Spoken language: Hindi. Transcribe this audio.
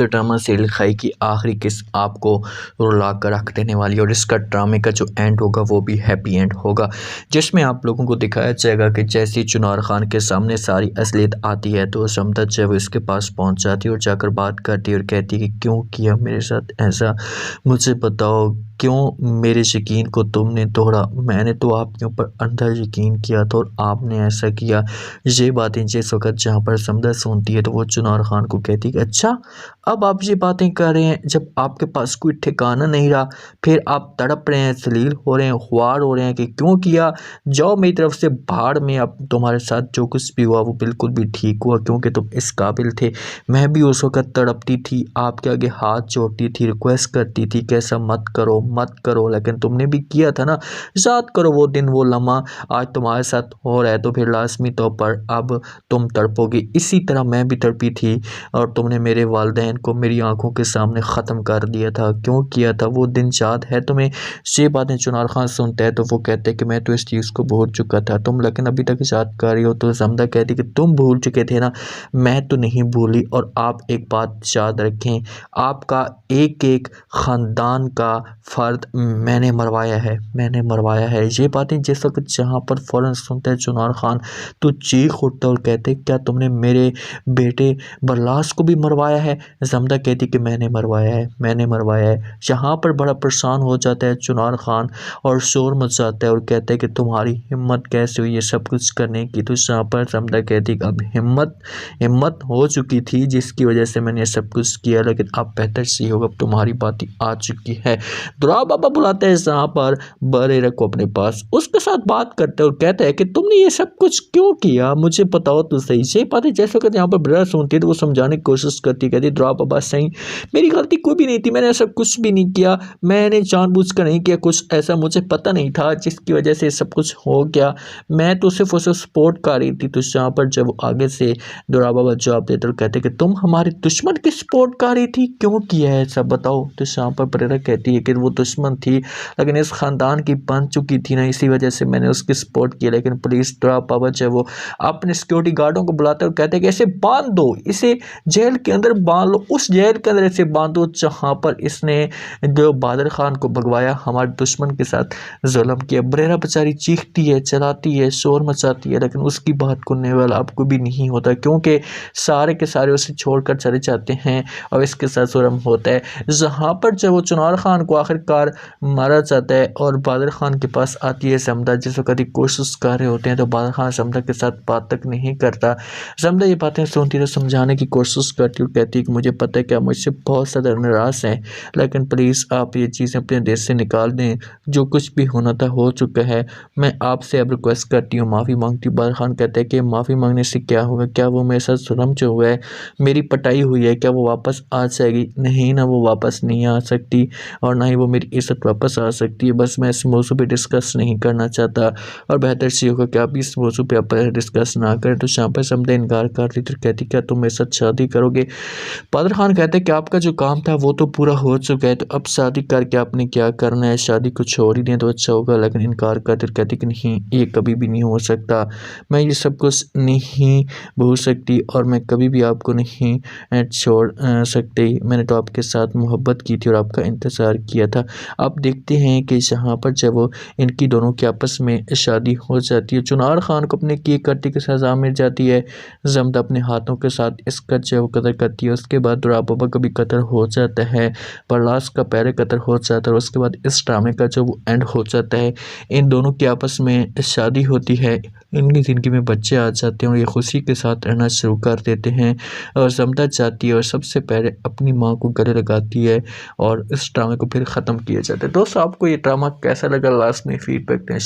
ड्रामा सीरियल खाई की आखिरी किस्त आपको रुला कर रख देने वाली है और इसका ड्रामे का जो एंड होगा वो भी हैप्पी एंड होगा, जिसमें आप लोगों को दिखाया जाएगा कि जैसे चुनार खान के सामने सारी असलियत आती है तो समता जो है वो इसके पास पहुंच जाती है और जाकर बात करती है और कहती है कि क्यों किया मेरे साथ ऐसा, मुझे बताओ क्यों मेरे यकीन को तुमने तोड़ा, मैंने तो आपके ऊपर अंधा यकीन किया था और आपने ऐसा किया। ये बातें जिस वक्त जहाँ पर समता सुनती है तो वो चुनार खान को कहती है कि अच्छा अब आप ये बातें कर रहे हैं, जब आपके पास कोई ठिकाना नहीं रहा फिर आप तड़प रहे हैं, जलील हो रहे हैं, ख्वार हो रहे हैं कि क्यों किया, जाओ मेरी तरफ से भाड़ में। अब तुम्हारे साथ जो कुछ भी हुआ वो बिल्कुल भी ठीक हुआ क्योंकि तुम इस काबिल थे। मैं भी उस वक्त तड़पती थी, आपके आगे हाथ जोड़ती थी, रिक्वेस्ट करती थी कि ऐसा मत करो मत करो, लेकिन तुमने भी किया था ना। याद करो वो दिन वो लम्हा, आज तुम्हारे साथ हो रहा है तो फिर लाजमी तौर पर अब तुम तड़पोगे। इसी तरह मैं भी तड़पी थी और तुमने मेरे वालिदैन को मेरी आंखों के सामने ख़त्म कर दिया था, क्यों किया था, वो दिन याद है तुम्हें। ये बातें चुनार खान सुनते हैं तो वो कहते हैं कि मैं तो इस चीज़ को भूल चुका था, तुम लेकिन अभी तक याद कर रही हो। तो समता कहती कि तुम भूल चुके थे ना, मैं तो नहीं भूली। और आप एक बात याद रखें, आपका एक एक ख़ानदान का फ़र्द मैंने मरवाया है, मैंने मरवाया है। ये बातें जिस वक्त जहाँ पर फ़ौरन सुनते हैं चुनार खान तो चीख उठता और कहते क्या तुमने मेरे बेटे बरलास को भी मरवाया है। समता कहती कि मैंने मरवाया है, मैंने मरवाया है। यहाँ पर बड़ा परेशान हो जाता है चुनार खान और शोर मचाता है और कहता है कि तुम्हारी हिम्मत कैसे हुई ये सब कुछ करने की। तो यहाँ पर समता कहती कि अब हिम्मत हो चुकी थी जिसकी वजह से मैंने सब कुछ किया, लेकिन अब बेहतर सी होगा, अब तुम्हारी बात आ चुकी है। दुरा बाबा बुलाते हैं यहाँ पर बरेरा को अपने पास, उसके साथ बात करते हैं और कहते हैं कि तुमने ये सब कुछ क्यों किया, मुझे बताओ तो सही। से बातें जैसे कहते यहाँ पर बरेरा सुनती है तो वो समझाने की कोशिश करती, कहती दुरा बाबा सही मेरी गलती कोई भी नहीं थी, मैंने ऐसा कुछ भी नहीं किया, मैंने जानबूझकर नहीं किया, कुछ ऐसा मुझे पता नहीं था जिसकी वजह से सब कुछ हो गया, मैं तो सिर्फ उसे सपोर्ट कर रही थी। तो यहाँ पर जब आगे से दुरा बाबा जवाब देते और कहते कि तुम हमारे दुश्मन की सपोर्ट कर रही थी, क्यों किया है ऐसा बताओ। तो यहाँ पर बरेरा कहती है कि वो दुश्मन थी लेकिन इस खानदान की बन चुकी थी ना, इसी वजह से मैंने उसकी सपोर्ट किया। लेकिन पुलिस दुरा बाबा जो वो अपने सिक्योरिटी गार्डों को बुलाते और कहते हैं कि इसे बांध दो, इसे जेल के अंदर बांध लो, उस जेल के अंदर इसे बांध दो जहाँ पर इसने जो बादल खान को भगवाया, हमारे दुश्मन के साथ जुल्म किया। बरेरा बेचारी चीखती है, चलाती है, शोर मचाती है, लेकिन उसकी बात सुनने वाला आपको भी नहीं होता क्योंकि सारे के सारे उसे छोड़कर चले जाते हैं और इसके साथ जुल्म होता है। जहाँ पर जब वो चुनार खान को आखिरकार मारा जाता है और बादल खान के पास आती है समता, जिस वक्त कोशिश कर रहे होते हैं तो बादल खान समता के साथ बात तक नहीं करता। समता ये बातें सुनती है, समझाने की कोशिश करती और कहती है कि मुझे पता है कि आप मुझसे बहुत ज़्यादा नाराज़ हैं, लेकिन प्लीज़ आप ये चीज़ें अपने दिल से निकाल दें, जो कुछ भी होना था हो चुका है, मैं आपसे अब रिक्वेस्ट करती हूँ, माफ़ी मांगती हूँ। बादल खान कहते हैं कि माफ़ी मांगने से क्या होगा, क्या वो मेरे साथ जुल्म जो हुआ है, मेरी पटाई हुई है, क्या वो वापस आ जाएगी, नहीं ना, वो वापस नहीं आ सकती और ना ही वो मेरी इज्जत वापस आ सकती है। बस मैं इस मौजू पे डिस्कस नहीं करना चाहता और बेहतर सी होगा कि आप इस मौजू पे आप डिस्कस ना करें। तो यहाँ पर समता इनकार कर ली तो कहती क्या तुम मेरे साथ शादी करोगे। बादल खान कहते हैं कि आपका जो काम था वो तो पूरा हो चुका है, तो अब शादी करके आपने क्या करना है, शादी को छोड़ ही दें तो अच्छा होगा। लेकिन इनकार करते कहती कि नहीं, ये कभी भी नहीं हो सकता, मैं ये सब कुछ नहीं भूल सकती और मैं कभी भी आपको नहीं छोड़ सकती, मैंने तो आपके साथ मोहब्बत की थी और आपका इंतज़ार किया था। अब देखते हैं कि यहाँ पर जब वो इनकी दोनों की आपस में शादी हो जाती है, चुनार खान को अपने किए करते की सज़ा मिल जाती है, समता अपने हाथों के साथ इसका जो कत्ल करती है। उसके बाद दुरा बाबा का भी कत्ल हो जाता है, बरलास का पहले कत्ल हो जाता है और उसके बाद इस ड्रामे का जो वो एंड हो जाता है। इन दोनों की आपस में शादी होती है, इनकी ज़िंदगी में बच्चे आ जाते हैं और ये खुशी के साथ रहना शुरू कर देते हैं और समता जाती है और सबसे पहले अपनी माँ को गले लगाती है और इस ड्रामे को फिर ख़त्म किया जाता है। दोस्तों आपको ये ड्रामा कैसा लगा लास्ट में फीडबैक दें।